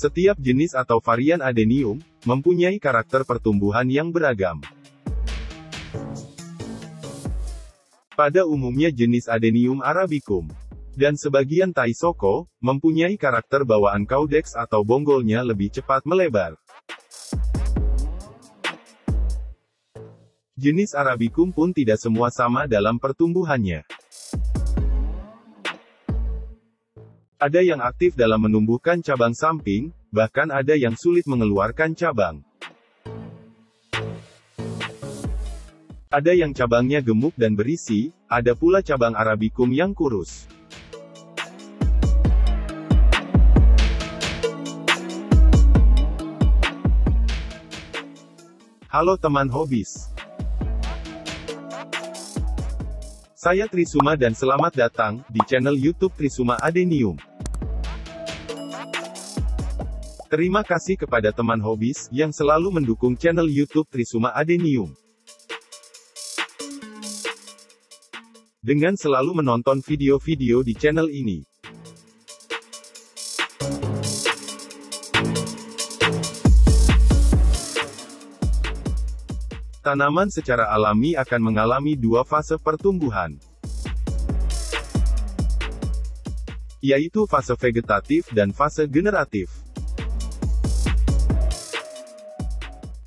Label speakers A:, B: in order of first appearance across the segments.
A: Setiap jenis atau varian adenium mempunyai karakter pertumbuhan yang beragam. Pada umumnya jenis adenium arabicum dan sebagian Taisoko mempunyai karakter bawaan caudex atau bonggolnya lebih cepat melebar. Jenis arabicum pun tidak semua sama dalam pertumbuhannya. Ada yang aktif dalam menumbuhkan cabang samping, bahkan ada yang sulit mengeluarkan cabang. Ada yang cabangnya gemuk dan berisi, ada pula cabang arabicum yang kurus. Halo teman hobis. Saya Trisuma dan selamat datang di channel YouTube Trisuma Adenium. Terima kasih kepada teman hobis yang selalu mendukung channel YouTube Trisuma Adenium. Dengan selalu menonton video-video di channel ini. Tanaman secara alami akan mengalami dua fase pertumbuhan, yaitu fase vegetatif dan fase generatif.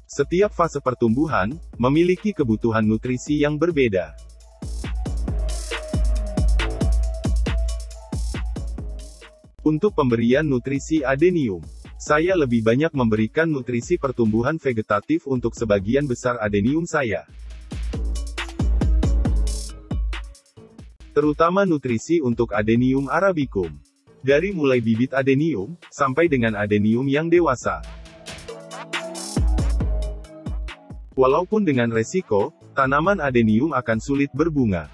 A: Setiap fase pertumbuhan memiliki kebutuhan nutrisi yang berbeda. Untuk pemberian nutrisi adenium, saya lebih banyak memberikan nutrisi pertumbuhan vegetatif untuk sebagian besar adenium saya. Terutama nutrisi untuk adenium arabicum. Dari mulai bibit adenium, sampai dengan adenium yang dewasa. Walaupun dengan resiko, tanaman adenium akan sulit berbunga.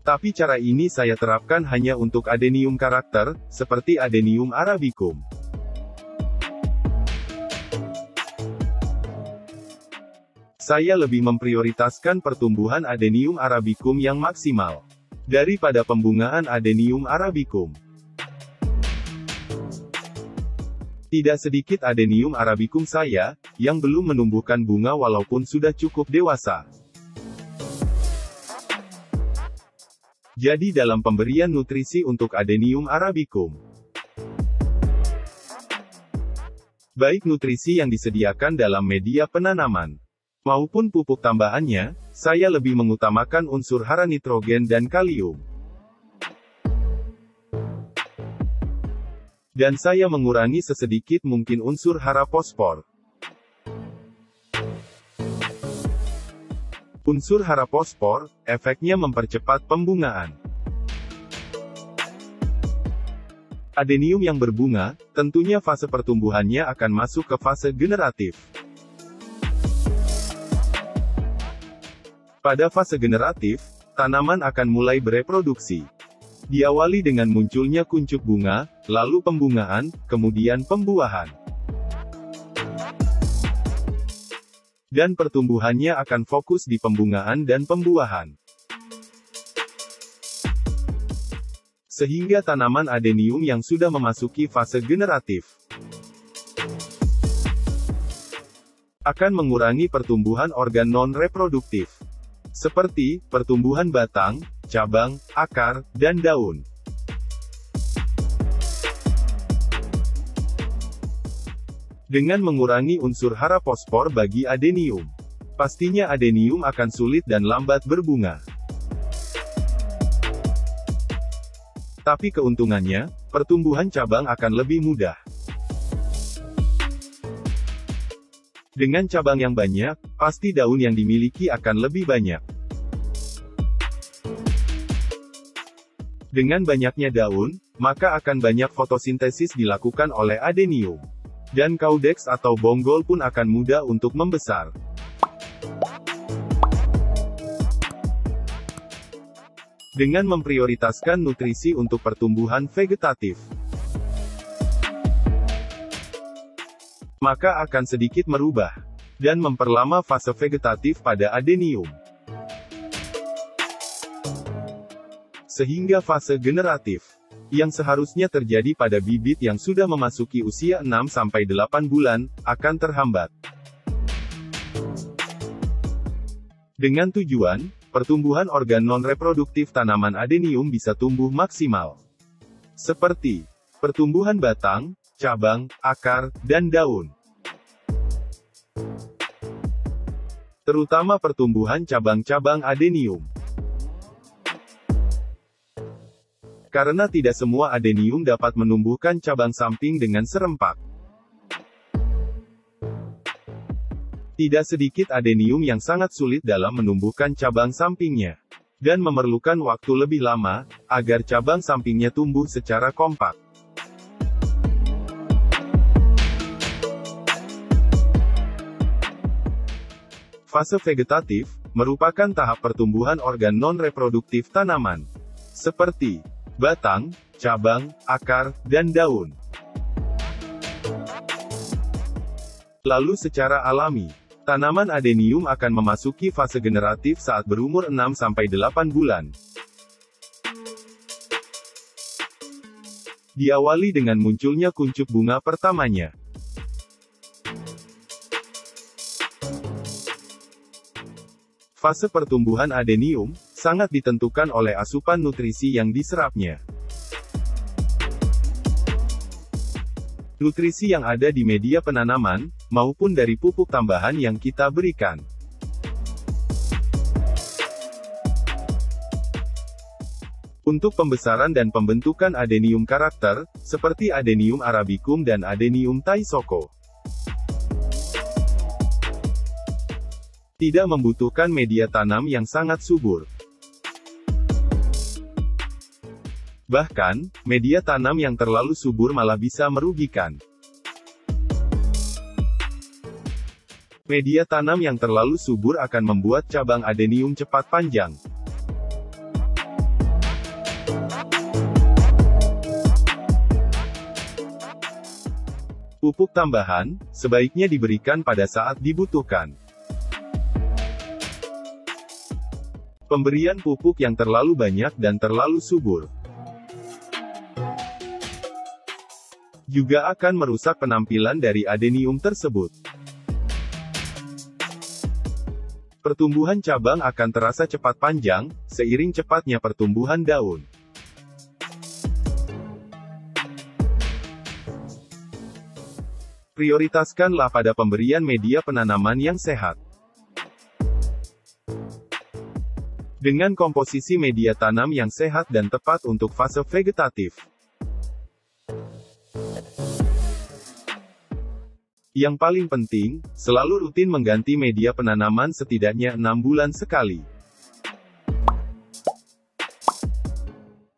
A: Tapi cara ini saya terapkan hanya untuk adenium karakter, seperti adenium arabicum. Saya lebih memprioritaskan pertumbuhan adenium arabicum yang maksimal, daripada pembungaan adenium arabicum. Tidak sedikit adenium arabicum saya, yang belum menumbuhkan bunga walaupun sudah cukup dewasa. Jadi dalam pemberian nutrisi untuk adenium arabicum, baik nutrisi yang disediakan dalam media penanaman, maupun pupuk tambahannya, saya lebih mengutamakan unsur hara nitrogen dan kalium. Dan saya mengurangi sesedikit mungkin unsur hara fosfor. Unsur hara fosfor, efeknya mempercepat pembungaan. Adenium yang berbunga, tentunya fase pertumbuhannya akan masuk ke fase generatif. Pada fase generatif, tanaman akan mulai bereproduksi. Diawali dengan munculnya kuncup bunga, lalu pembungaan, kemudian pembuahan. Dan pertumbuhannya akan fokus di pembungaan dan pembuahan. Sehingga tanaman adenium yang sudah memasuki fase generatif akan mengurangi pertumbuhan organ non-reproduktif, seperti pertumbuhan batang, cabang, akar, dan daun. Dengan mengurangi unsur hara fosfor bagi adenium, pastinya adenium akan sulit dan lambat berbunga. Tapi keuntungannya, pertumbuhan cabang akan lebih mudah. Dengan cabang yang banyak, pasti daun yang dimiliki akan lebih banyak. Dengan banyaknya daun, maka akan banyak fotosintesis dilakukan oleh adenium. Dan caudex atau bonggol pun akan mudah untuk membesar. Dengan memprioritaskan nutrisi untuk pertumbuhan vegetatif, maka akan sedikit merubah dan memperlama fase vegetatif pada adenium. Sehingga fase generatif yang seharusnya terjadi pada bibit yang sudah memasuki usia 6-8 bulan, akan terhambat. Dengan tujuan, pertumbuhan organ non-reproduktif tanaman adenium bisa tumbuh maksimal. Seperti pertumbuhan batang, cabang, akar, dan daun. Terutama pertumbuhan cabang-cabang adenium. Karena tidak semua adenium dapat menumbuhkan cabang samping dengan serempak. Tidak sedikit adenium yang sangat sulit dalam menumbuhkan cabang sampingnya, dan memerlukan waktu lebih lama, agar cabang sampingnya tumbuh secara kompak. Fase vegetatif, merupakan tahap pertumbuhan organ non-reproduktif tanaman, seperti batang, cabang, akar, dan daun. Lalu secara alami, tanaman adenium akan memasuki fase generatif saat berumur 6-8 bulan. Diawali dengan munculnya kuncup bunga pertamanya. Fase pertumbuhan adenium sangat ditentukan oleh asupan nutrisi yang diserapnya. Nutrisi yang ada di media penanaman, maupun dari pupuk tambahan yang kita berikan. Untuk pembesaran dan pembentukan adenium karakter, seperti Adenium arabicum dan Adenium taisoko, tidak membutuhkan media tanam yang sangat subur. Bahkan, media tanam yang terlalu subur malah bisa merugikan. Media tanam yang terlalu subur akan membuat cabang adenium cepat panjang. Pupuk tambahan, sebaiknya diberikan pada saat dibutuhkan. Pemberian pupuk yang terlalu banyak dan terlalu subur juga akan merusak penampilan dari adenium tersebut. Pertumbuhan cabang akan terasa cepat panjang, seiring cepatnya pertumbuhan daun. Prioritaskanlah pada pemberian media penanaman yang sehat. Dengan komposisi media tanam yang sehat dan tepat untuk fase vegetatif. Yang paling penting, selalu rutin mengganti media penanaman setidaknya 6 bulan sekali.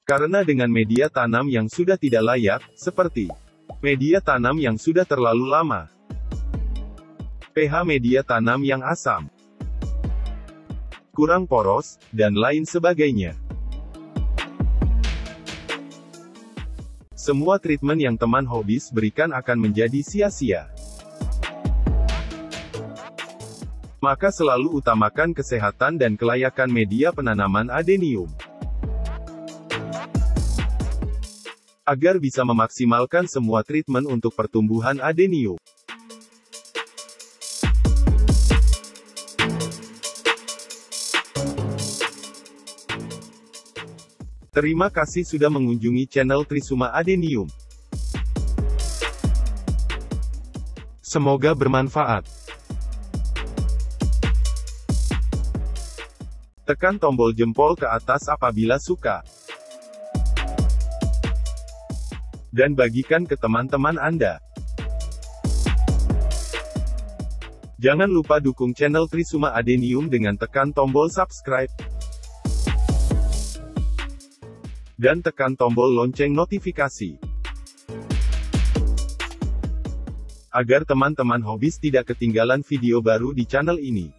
A: Karena dengan media tanam yang sudah tidak layak, seperti media tanam yang sudah terlalu lama, pH media tanam yang asam, kurang poros, dan lain sebagainya. Semua treatment yang teman hobis berikan akan menjadi sia-sia. Maka selalu utamakan kesehatan dan kelayakan media penanaman adenium. Agar bisa memaksimalkan semua treatment untuk pertumbuhan adenium. Terima kasih sudah mengunjungi channel Trisuma Adenium. Semoga bermanfaat. Tekan tombol jempol ke atas apabila suka. Dan bagikan ke teman-teman Anda. Jangan lupa dukung channel Trisuma Adenium dengan tekan tombol subscribe. Dan tekan tombol lonceng notifikasi. Agar teman-teman hobis tidak ketinggalan video baru di channel ini.